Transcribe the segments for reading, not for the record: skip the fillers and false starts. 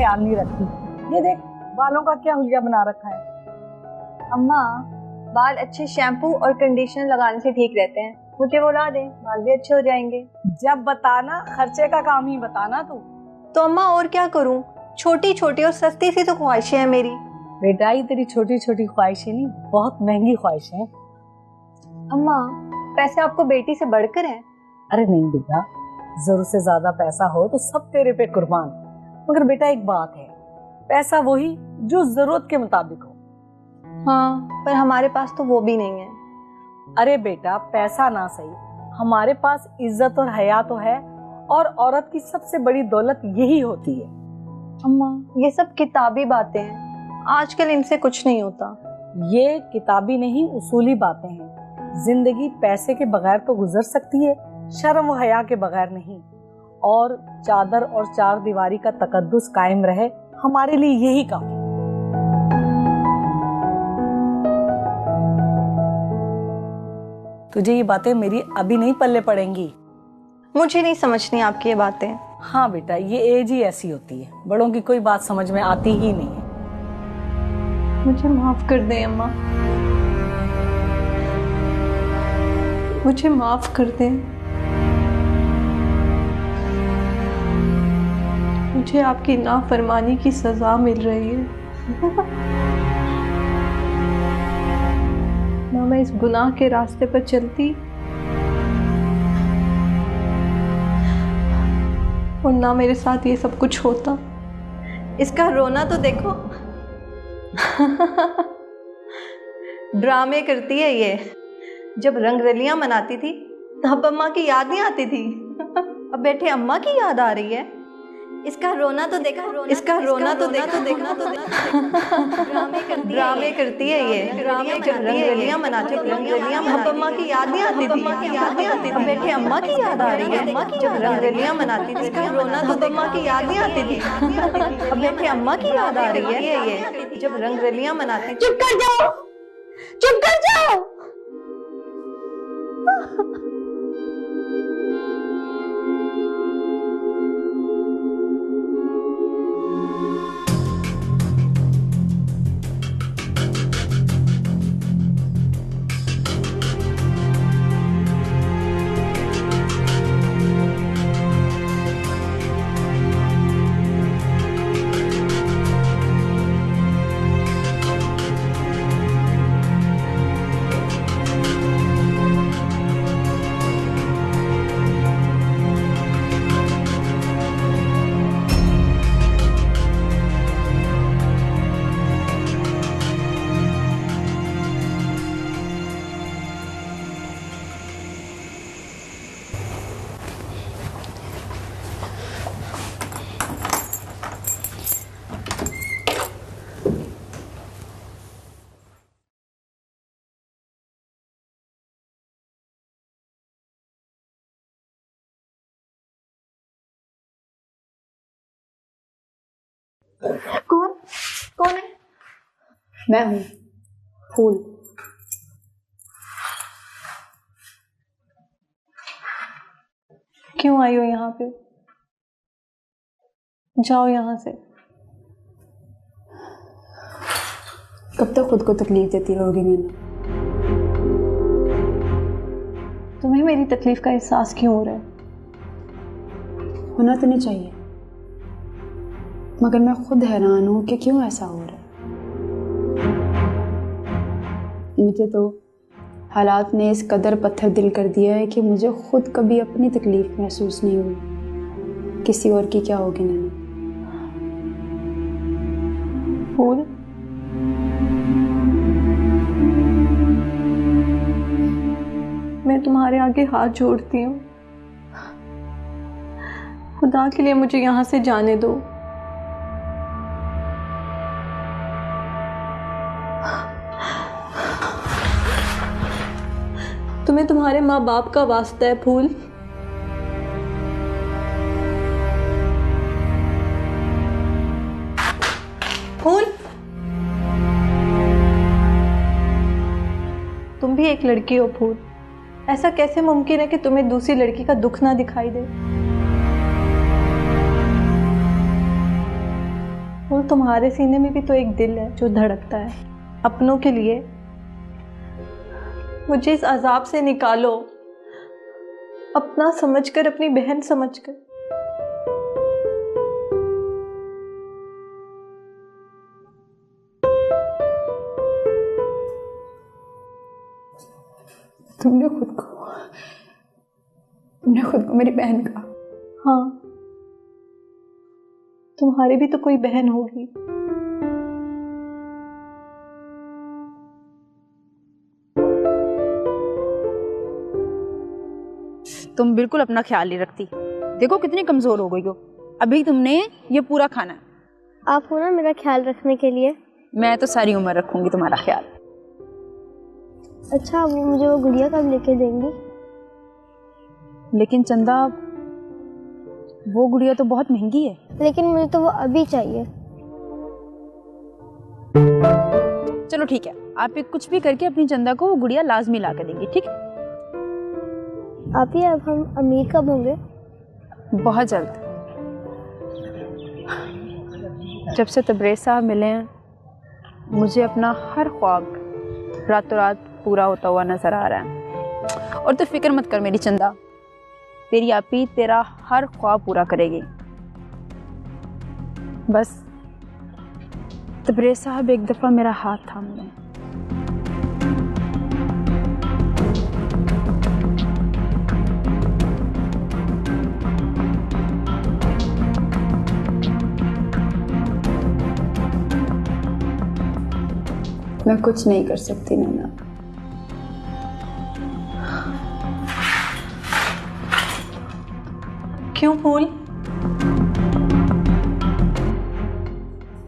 ख्याल नहीं रखती। ये देख बालों का क्या हुलिया बना रखा है। अम्मा, बाल अच्छे शैम्पू और कंडीशनर लगाने से ठीक रहते हैं, मुझे वो ला दे, बाल भी अच्छे हो जाएंगे। जब बताना खर्चे का काम ही बताना तू। तो अम्मा और क्या करूं, छोटी छोटी और सस्ती सी तो ख्वाहिशें हैं मेरी। बेटा ये तेरी छोटी छोटी ख्वाहिशें नहीं, बहुत महंगी ख्वाहिशें हैं। अम्मा, पैसे आपको बेटी से बढ़कर हैं? अरे नहीं बेटा, जरूरत से ज्यादा पैसा हो तो सब तेरे पे कुर्बान। मगर बेटा एक बात है, पैसा वही जो जरूरत के मुताबिक हो। हाँ, पर हमारे पास तो वो भी नहीं है। अरे बेटा पैसा ना सही, हमारे पास इज्जत और हया तो है, और औरत की सबसे बड़ी दौलत यही होती है। अम्मा, ये सब किताबी बातें हैं, आजकल इनसे कुछ नहीं होता। ये किताबी नहीं उसूली बातें हैं। जिंदगी पैसे के बगैर तो गुजर सकती है, शर्म व हया के बगैर नहीं। और चादर और चार दीवारी का तकद्दुस कायम रहे, हमारे लिए यही काफी। तुझे ये बातें मेरी अभी नहीं पल्ले पड़ेंगी। मुझे नहीं समझनी आपकी ये बातें। हाँ बेटा, ये एज ही ऐसी होती है, बड़ों की कोई बात समझ में आती ही नहीं है। मुझे माफ कर दें अम्मा, मुझे माफ कर दें। मुझे आपकी नाफरमानी की सजा मिल रही है। ना मैं इस गुनाह के रास्ते पर चलती और ना मेरे साथ ये सब कुछ होता। इसका रोना तो देखो। ड्रामे करती है ये। जब रंगरलियां मनाती थी तब अम्मा की याद नहीं आती थी, अब बैठे अम्मा की याद आ रही है। इसका रोना तो देखा, इसका रोना तो देखा, देखना तो ड्रामे करती है ये। जब रंगरलियां मनाती थी तब अम्मा की याद नहीं आती थी, याद नहीं आती थी। बैठे अम्मा की याद आ रही है। जब रंगरलियां मनाती थी इसका रोना तो अम्मा की याद नहीं आती थी, अब बैठे अम्मा की याद आ रही है ये। जब रंगरलियां मनाती। चुप कर जाओ, चुप कर जाओ। कौन कौन है? मैं हूँ फूल। क्यों आई हो यहाँ पे? जाओ यहाँ से। कब तक खुद को तकलीफ देती रहोगी नैना? तुम्हें मेरी तकलीफ का एहसास क्यों हो रहा है? होना तो नहीं चाहिए, मगर मैं खुद हैरान हूँ कि क्यों ऐसा हो रहा है। मुझे तो हालात ने इस कदर पत्थर दिल कर दिया है कि मुझे खुद कभी अपनी तकलीफ महसूस नहीं हुई, किसी और की क्या होगी नैना। फूल, मैं तुम्हारे आगे हाथ जोड़ती हूँ, खुदा के लिए मुझे यहाँ से जाने दो। तुम्हें तुम्हारे माँ बाप का वास्ता है फूल। फूल, तुम भी एक लड़की हो फूल। ऐसा कैसे मुमकिन है कि तुम्हें दूसरी लड़की का दुख ना दिखाई दे? और तुम्हारे सीने में भी तो एक दिल है जो धड़कता है अपनों के लिए। मुझे इस अजाब से निकालो, अपना समझकर, अपनी बहन समझकर। तुमने खुद को मेरी बहन कहा। हाँ, तुम्हारी भी तो कोई बहन होगी। तुम बिल्कुल अपना ख्याल नहीं रखती। देखो कितनी कमजोर हो गई हो। अभी तुमने ये पूरा खाना है। आप हो ना मेरा ख्याल रखने के लिए। मैं तो सारी उम्र रखूंगी तुम्हारा ख्याल। अच्छा, वो मुझे वो गुड़िया कब लेके देंगी? लेकिन चंदा, वो गुड़िया तो बहुत महंगी है। लेकिन मुझे तो वो अभी चाहिए। चलो ठीक है, आप एक कुछ भी करके अपनी चंदा को वो गुड़िया लाजमी ला के देंगी, ठीक है? आप ही, अब हम अमीर कब होंगे? बहुत जल्द। जब से तबरेज़ साहब मिले हैं, मुझे अपना हर ख्वाब रातों रात पूरा होता हुआ नजर आ रहा है। और तो फिक्र मत कर मेरी चंदा, तेरी आपी तेरा हर ख्वाब पूरा करेगी। बस तबरेज़ साहब एक दफ़ा मेरा हाथ थाम लें। मैं कुछ नहीं कर सकती नैना। क्यों फूल?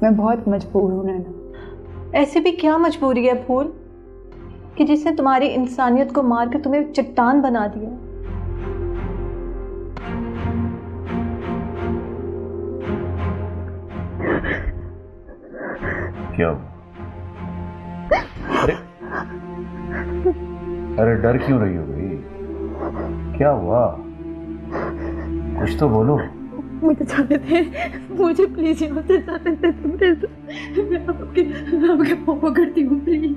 मैं बहुत मजबूर हूँ नैना। ऐसी भी क्या मजबूरी है फूल कि जिसने तुम्हारी इंसानियत को मार कर तुम्हें चट्टान बना दिया? क्या? अरे डर क्यों रही हो भाई? क्या हुआ? कुछ तो बोलो। मुझे जाने दे, मुझे प्लीज यहाँ से जाने दे। मैं आपके पाँव पकड़ती हूँ, प्लीज।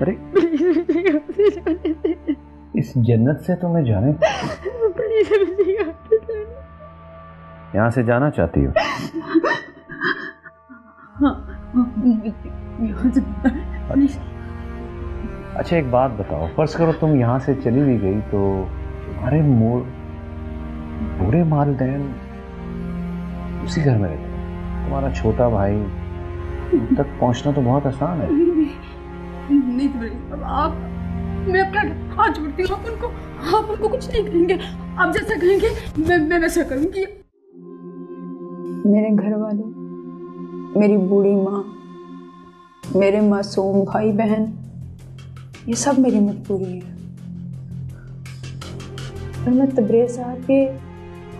अरे प्लीज मुझे यहाँ से जाने दे। इस जन्नत से तुम्हें जाने? प्लीज मुझे यहाँ से जाने। यहाँ से जाना चाहती हो? हाँ, यहाँ से प्लीज। अच्छा एक बात बताओ, फर्ज करो तुम यहाँ से चली भी गई तो तुम्हारे बुरे मालदैन उसी घर में रहते हैं। तुम्हारा छोटा भाई तक पहुँचना तो बहुत आसान है। नहीं अब आप, मैं अपना हाथ जोड़ती हूँ। आप उनको कुछ नहीं कहेंगे। आप जैसा कहेंगे मैं वैसा करूँगी। मेरे घर वाले, मेरी बूढ़ी माँ, मेरे मासूम भाई बहन, ये सब मेरी मजबूरी है। और मैं तबरेज़ साहब के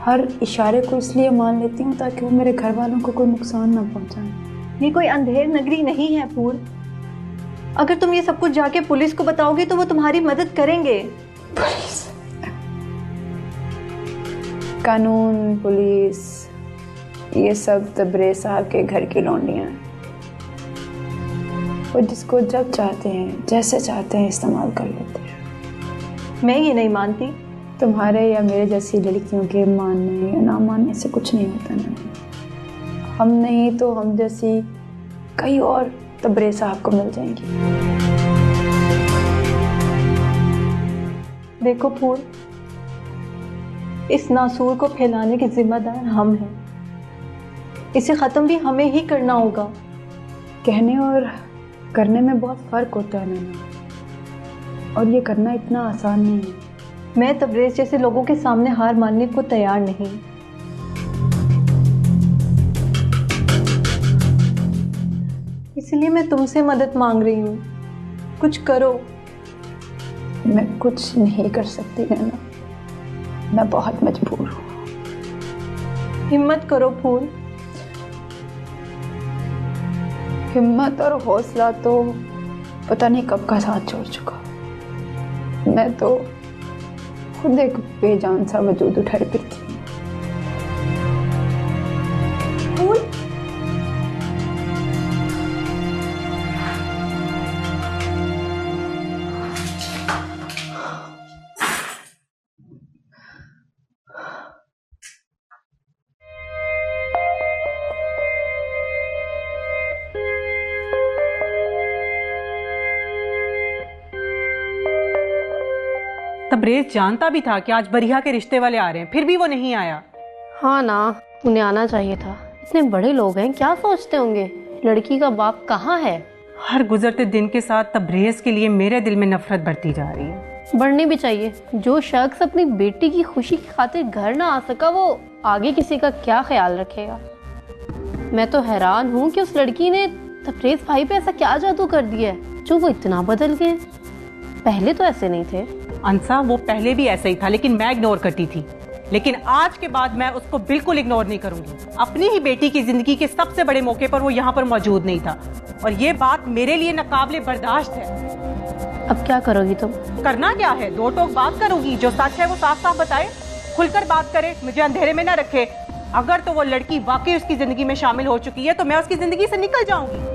हर इशारे को इसलिए मान लेती हूँ ताकि वो मेरे घर वालों को कोई नुकसान ना पहुँचाएं। ये कोई अंधेर नगरी नहीं है फूल। अगर तुम ये सब कुछ जाके पुलिस को बताओगे तो वो तुम्हारी मदद करेंगे। पुलिस, कानून, पुलिस, ये सब तबरेज़ साहब के घर की लौंडियाँ हैं। वो जिसको जब चाहते हैं, जैसे चाहते हैं इस्तेमाल कर लेते हैं। मैं ये नहीं मानती। तुम्हारे या मेरे जैसी लड़कियों के मानने या ना मानने से कुछ नहीं होता ना। हम नहीं तो हम जैसी कई और तबरेज़ साहब को मिल जाएंगी। देखो फूल, इस नासूर को फैलाने के जिम्मेदार हम हैं। इसे ख़त्म भी हमें ही करना होगा। कहने और करने में बहुत फ़र्क होता है नैना, और ये करना इतना आसान नहीं है। मैं तबरेज़ जैसे लोगों के सामने हार मानने को तैयार नहीं। इसलिए मैं तुमसे मदद मांग रही हूँ, कुछ करो। मैं कुछ नहीं कर सकती नैना, मैं बहुत मजबूर हूँ। हिम्मत करो फूल। हिम्मत और हौसला तो पता नहीं कब का साथ छोड़ चुका। मैं तो खुद एक बेजान सा वजूद उठाए फिरती हूँ। फूल, तबरेज जानता भी था कि आज बरिया के रिश्ते वाले आ रहे हैं, फिर भी वो नहीं आया। हाँ ना, उन्हें आना चाहिए था। इतने बड़े लोग हैं, क्या सोचते होंगे लड़की का बाप कहाँ है। हर गुजरते दिन के साथ तबरेज के लिए मेरे दिल में नफरत बढ़ती जा रही है। बढ़नी भी चाहिए। जो शख्स अपनी बेटी की खुशी की खातिर घर ना आ सका, वो आगे किसी का क्या ख्याल रखेगा। मैं तो हैरान हूँ कि उस लड़की ने तबरेज भाई पे ऐसा क्या जादू कर दिया है जो वो इतना बदल गए। पहले तो ऐसे नहीं थे। अंसा, वो पहले भी ऐसा ही था, लेकिन मैं इग्नोर करती थी। लेकिन आज के बाद मैं उसको बिल्कुल इग्नोर नहीं करूंगी। अपनी ही बेटी की जिंदगी के सबसे बड़े मौके पर वो यहाँ पर मौजूद नहीं था, और ये बात मेरे लिए नाकाबिले बर्दाश्त है। अब क्या करोगी तुम? करना क्या है, दो टोक बात करूंगी। जो सच है वो साफ साफ बताए, खुलकर बात करे, मुझे अंधेरे में ना रखे। अगर तो वो लड़की वाकई उसकी जिंदगी में शामिल हो चुकी है तो मैं उसकी जिंदगी से निकल जाऊंगी।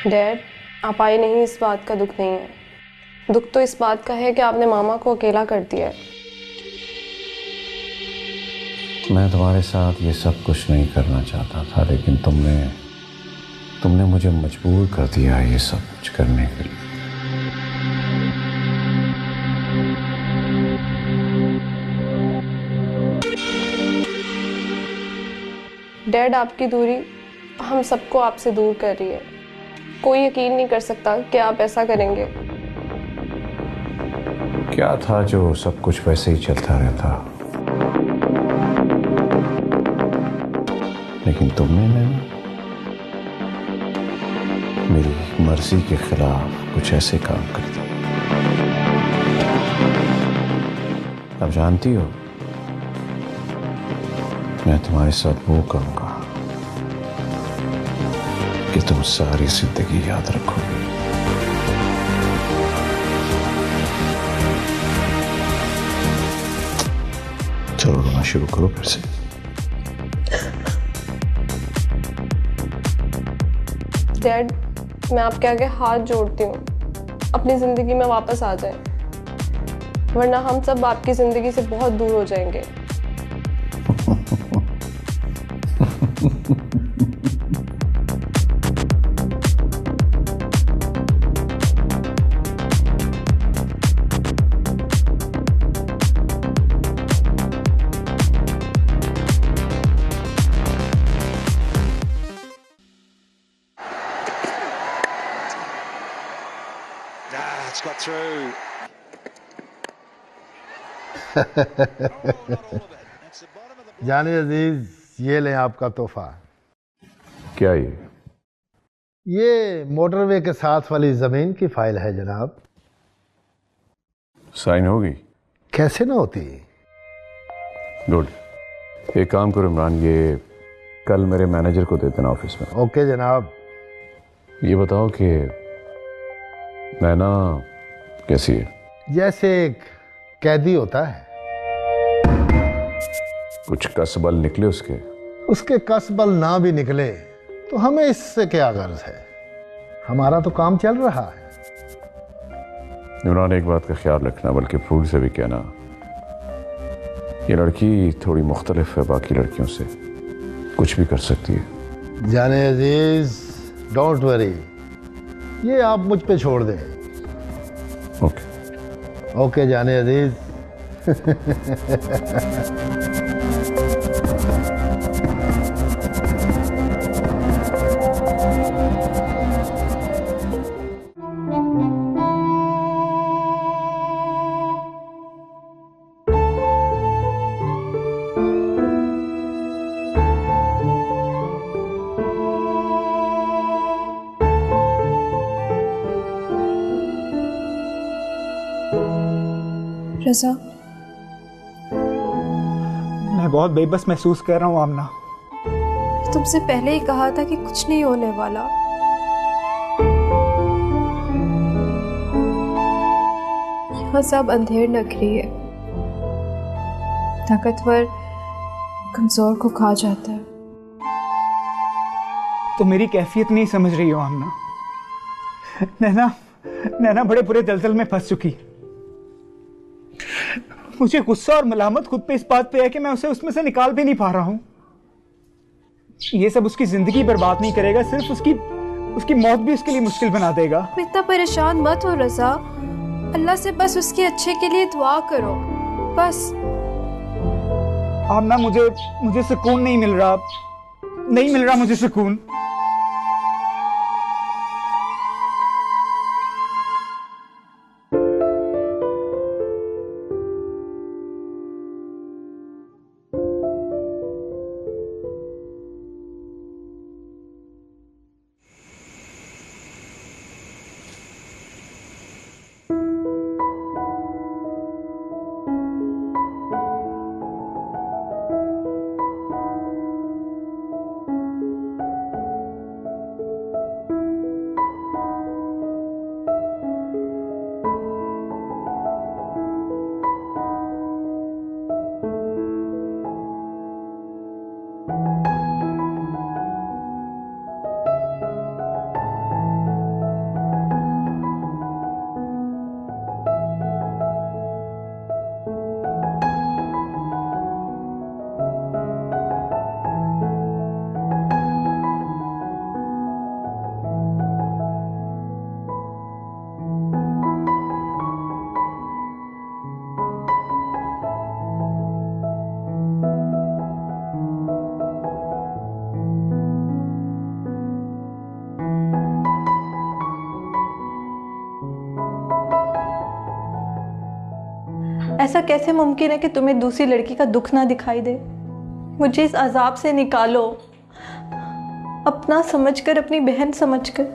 डैड, आप आए नहीं, इस बात का दुख नहीं है। दुख तो इस बात का है कि आपने मामा को अकेला कर दिया है। मैं तुम्हारे साथ ये सब कुछ नहीं करना चाहता था, लेकिन तुमने मुझे मजबूर कर दिया ये सब कुछ करने के लिए। डैड, आपकी दूरी हम सबको आपसे दूर कर रही है। कोई यकीन नहीं कर सकता कि आप ऐसा करेंगे। क्या था जो सब कुछ वैसे ही चलता रहता, लेकिन तुमने मेरी मर्जी के खिलाफ कुछ ऐसे काम कर दिए। अब जानती हो, मैं तुम्हारे साथ वो करूंगा कि तुम सारी जिंदगी याद रखोगे। चलो रोना शुरू करो फिर से। डैड, मैं आपके आगे हाथ जोड़ती हूँ, अपनी जिंदगी में वापस आ जाएं, वरना हम सब आपकी जिंदगी से बहुत दूर हो जाएंगे। जाने अजीज, ये लें आपका तोहफा। क्या ये मोटरवे के साथ वाली जमीन की फाइल है जनाब। साइन होगी? कैसे ना होती। गुड। एक काम करो इमरान, ये कल मेरे मैनेजर को दे देना ऑफिस में। ओके जनाब। ये बताओ कि नैना कैसी है? जैसे एक कैदी होता है। कुछ कसबल निकले उसके कसबल ना भी निकले तो हमें इससे क्या गर्ज है, हमारा तो काम चल रहा है। इमरान, एक बात का ख्याल रखना, बल्कि फूल से भी कहना, ये लड़की थोड़ी मुख्तलिफ है बाकी लड़कियों से, कुछ भी कर सकती है। जाने अजीज, डोंट वरी, ये आप मुझ पे छोड़ दें। ओके जाने अजीज। रज़ा, मैं बहुत बेबस महसूस कर रहा हूँ आमना। तुमसे पहले ही कहा था कि कुछ नहीं होने वाला। यहाँ सब अंधेर नगरी है, ताकतवर कमजोर को खा जाता है। तो मेरी कैफियत नहीं समझ रही हो आमना। नैना बड़े बुरे दलदल में फंस चुकी। मुझे गुस्सा और मलामत खुद पे इस बात पे है कि मैं उसे उसमें से निकाल भी नहीं पा रहा हूँ। ये सब उसकी जिंदगी बर्बाद नहीं करेगा, सिर्फ उसकी मौत भी उसके लिए मुश्किल बना देगा। इतना परेशान मत हो रज़ा, अल्लाह से बस उसके अच्छे के लिए दुआ करो बस। आमना, मुझे सुकून नहीं मिल रहा मुझे सुकून। ऐसा कैसे मुमकिन है कि तुम्हें दूसरी लड़की का दुख ना दिखाई दे? मुझे इस अजाब से निकालो, अपना समझकर, अपनी बहन समझकर।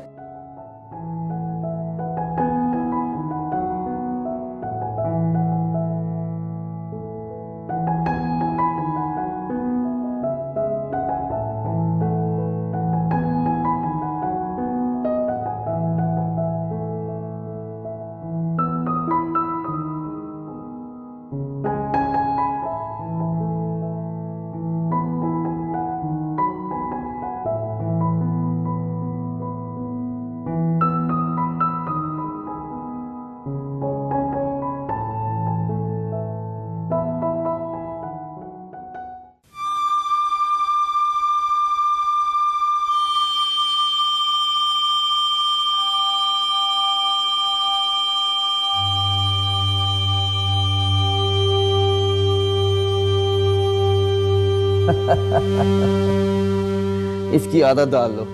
इसकी आदत डाल लो,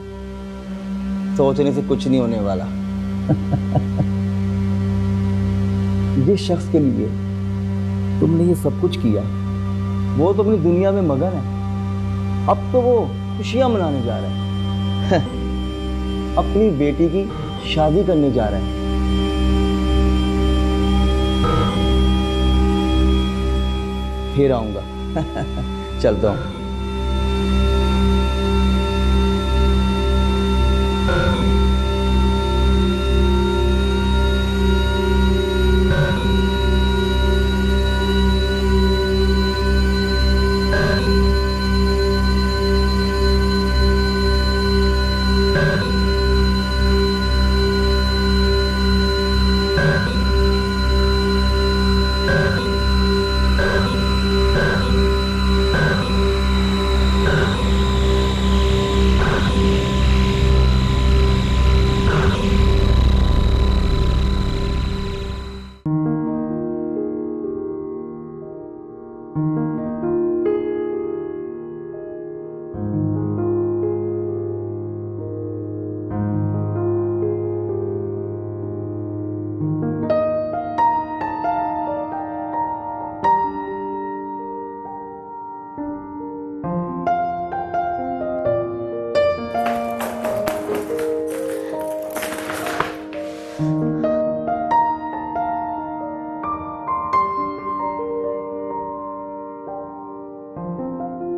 सोचने से कुछ नहीं होने वाला। जिस शख्स के लिए तुमने ये सब कुछ किया वो तो अपनी दुनिया में मगन है, अब तो वो खुशियां मनाने जा रहा है। अपनी बेटी की शादी करने जा रहा है। फिर आऊंगा। चलता हूं।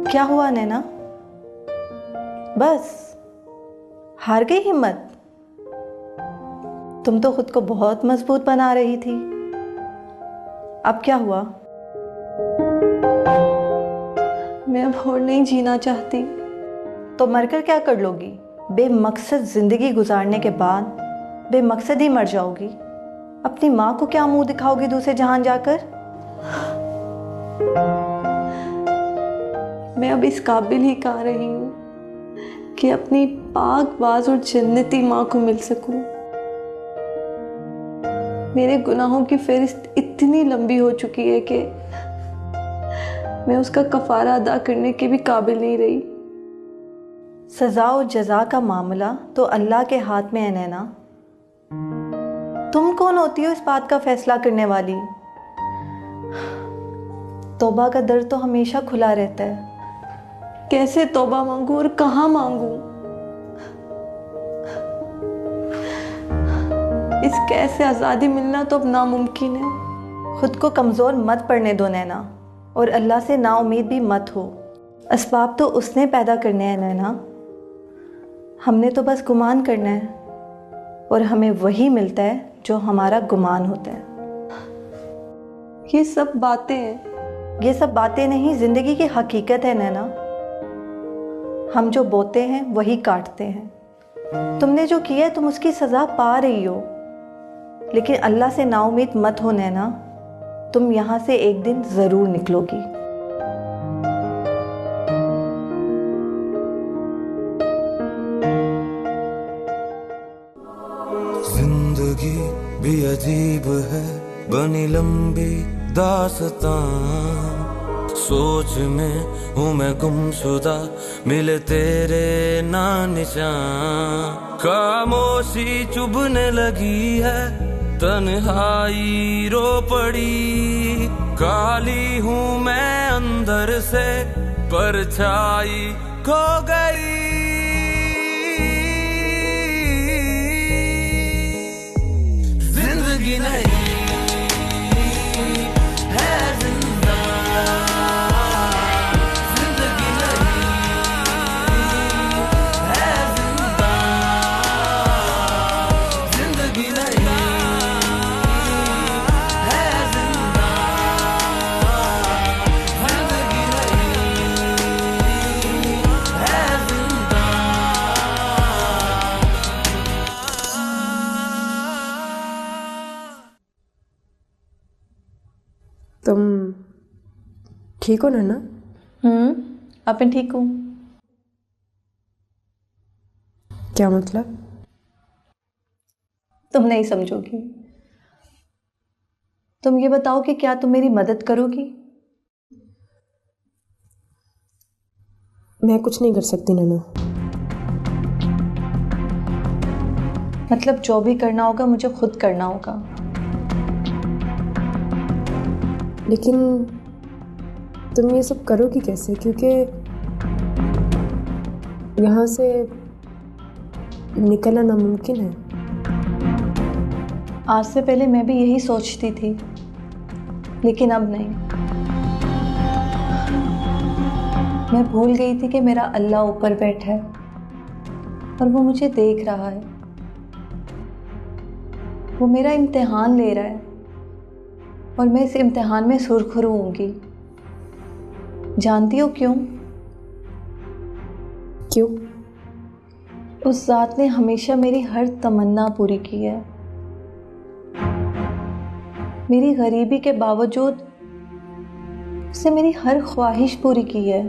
क्या हुआ नैना? बस हार गई हिम्मत? तुम तो खुद को बहुत मजबूत बना रही थी, अब क्या हुआ? मैं अब और नहीं जीना चाहती। तो मरकर क्या कर लोगी? बेमकसद जिंदगी गुजारने के बाद बेमकसद ही मर जाओगी। अपनी माँ को क्या मुंह दिखाओगी दूसरे जहान जाकर? मैं अब इस काबिल ही कहाँ रही हूँ कि अपनी पाक बाज और जन्नती माँ को मिल सकूं। मेरे गुनाहों की फहरिस्त इतनी लंबी हो चुकी है कि मैं उसका कफारा अदा करने के भी काबिल नहीं रही। सजा और जजा का मामला तो अल्लाह के हाथ में है नैना। तुम कौन होती हो इस बात का फैसला करने वाली? तौबा का दर तो हमेशा खुला रहता है। कैसे तौबा मांगू और कहाँ मांगू? इस कैद से आज़ादी मिलना तो अब नामुमकिन है। खुद को कमज़ोर मत पड़ने दो नैना, और अल्लाह से नाउमीद भी मत हो। असबाब तो उसने पैदा करने हैं नैना, हमने तो बस गुमान करना है, और हमें वही मिलता है जो हमारा गुमान होता है। ये सब बातें हैं। ये सब बातें नहीं, ज़िंदगी की हकीकत है नैना। हम जो बोते हैं वही काटते हैं। तुमने जो किया है तुम उसकी सज़ा पा रही हो, लेकिन अल्लाह से नाउमीद मत हो नैना, तुम यहाँ से एक दिन ज़रूर निकलोगी। जिंदगी भी अजीब है, बनी लंबी दास्तां। सोच में हूँ मैं गुमशुदा, मिले तेरे ना निशान। खामोशी चुभने लगी है, तन्हाई रो पड़ी। काली हूँ मैं अंदर से, परछाई खो गई। जिंदगी नहीं है जिंदा, जिंदगी नहीं है जिंदा, जिंदगी नहीं है जिंदा, जिंदगी नहीं है जिंदा। तुम ठीक हो ना? अब मैं ठीक हूँ। क्या मतलब? तुम नहीं समझोगी। तुम ये बताओ कि क्या तुम मेरी मदद करोगी? मैं कुछ नहीं कर सकती नैना। मतलब जो भी करना होगा मुझे खुद करना होगा। लेकिन तुम ये सब करोगी कैसे? क्योंकि यहाँ से निकलना नामुमकिन है। आज से पहले मैं भी यही सोचती थी, लेकिन अब नहीं। मैं भूल गई थी कि मेरा अल्लाह ऊपर बैठा है और वो मुझे देख रहा है। वो मेरा इम्तिहान ले रहा है और मैं इस इम्तिहान में सुरखरू होंगी। जानती हो क्यों? क्यों? उस ज़ात ने हमेशा मेरी हर तमन्ना पूरी की है। मेरी गरीबी के बावजूद उसने मेरी हर ख्वाहिश पूरी की है।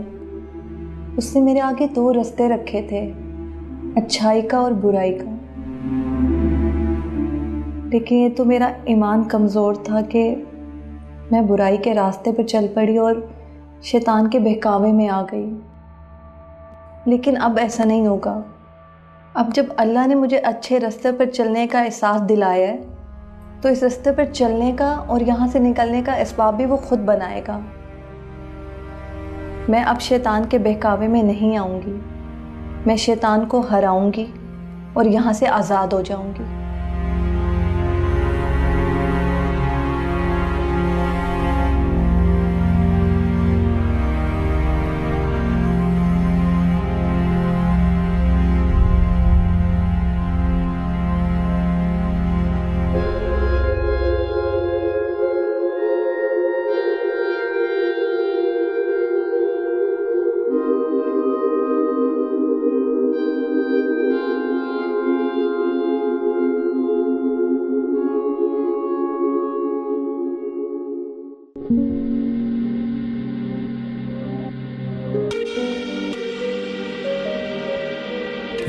उसने मेरे आगे दो रास्ते रखे थे, अच्छाई का और बुराई का। लेकिन ये तो मेरा ईमान कमज़ोर था कि मैं बुराई के रास्ते पर चल पड़ी और शैतान के बहकावे में आ गई। लेकिन अब ऐसा नहीं होगा। अब जब अल्लाह ने मुझे अच्छे रास्ते पर चलने का एहसास दिलाया है, तो इस रास्ते पर चलने का और यहाँ से निकलने का असबाब भी वो खुद बनाएगा। मैं अब शैतान के बहकावे में नहीं आऊँगी। मैं शैतान को हराऊँगी और यहाँ से आज़ाद हो जाऊँगी।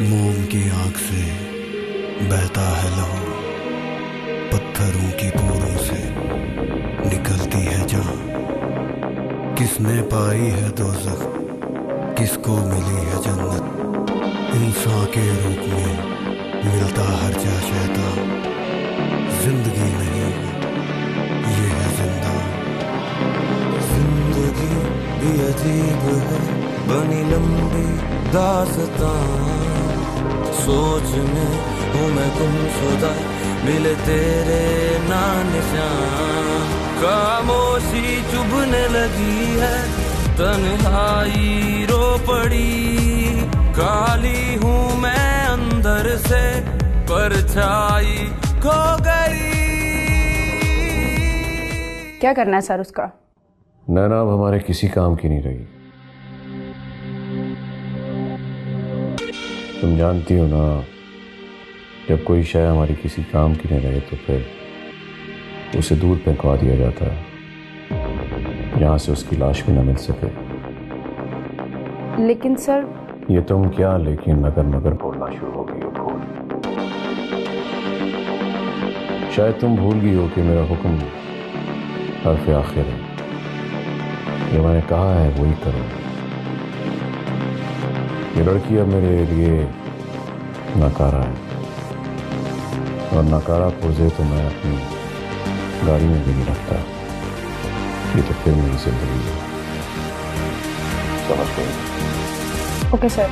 मोम की आंख से बहता है लहू, पत्थरों की पोरों से निकलती है जान। किसने पाई है दोज़ख, किसको मिली है जन्नत। इंसान के रूप में मिलता हर जा शैतान। जिंदगी नहीं ये है जिंदा। जिंदगी भी अजीब है, बनी लंबी दास्तां। सोच में हूँ मैं गुमशुदा, मिले तेरे ना निशान। खामोशी चुभने लगी है, तन्हाई रो पड़ी। काली हूँ मैं अंदर से, परछाई खो गई। क्या करना है सर उसका? नैना अब हमारे किसी काम की नहीं रही। तुम जानती हो ना, जब कोई शय हमारी किसी काम की नहीं रहे तो फिर उसे दूर फेंकवा दिया जाता है, जहाँ से उसकी लाश भी न मिल सके। लेकिन सर, ये तुम क्या लेकिन मगर मगर बोलना शुरू हो गई हो। भूल, शायद तुम भूल गई हो कि मेरा हुक्म हर्फ आखिर है। जो मैंने कहा है वही करो। ये लड़की अब मेरे लिए नकारा है, और नकारा पुर्जे तो मैं अपनी गाड़ी में भी नहीं रखता। ये तो फिर मेरी जिंदगी है, समझ गई? Okay sir.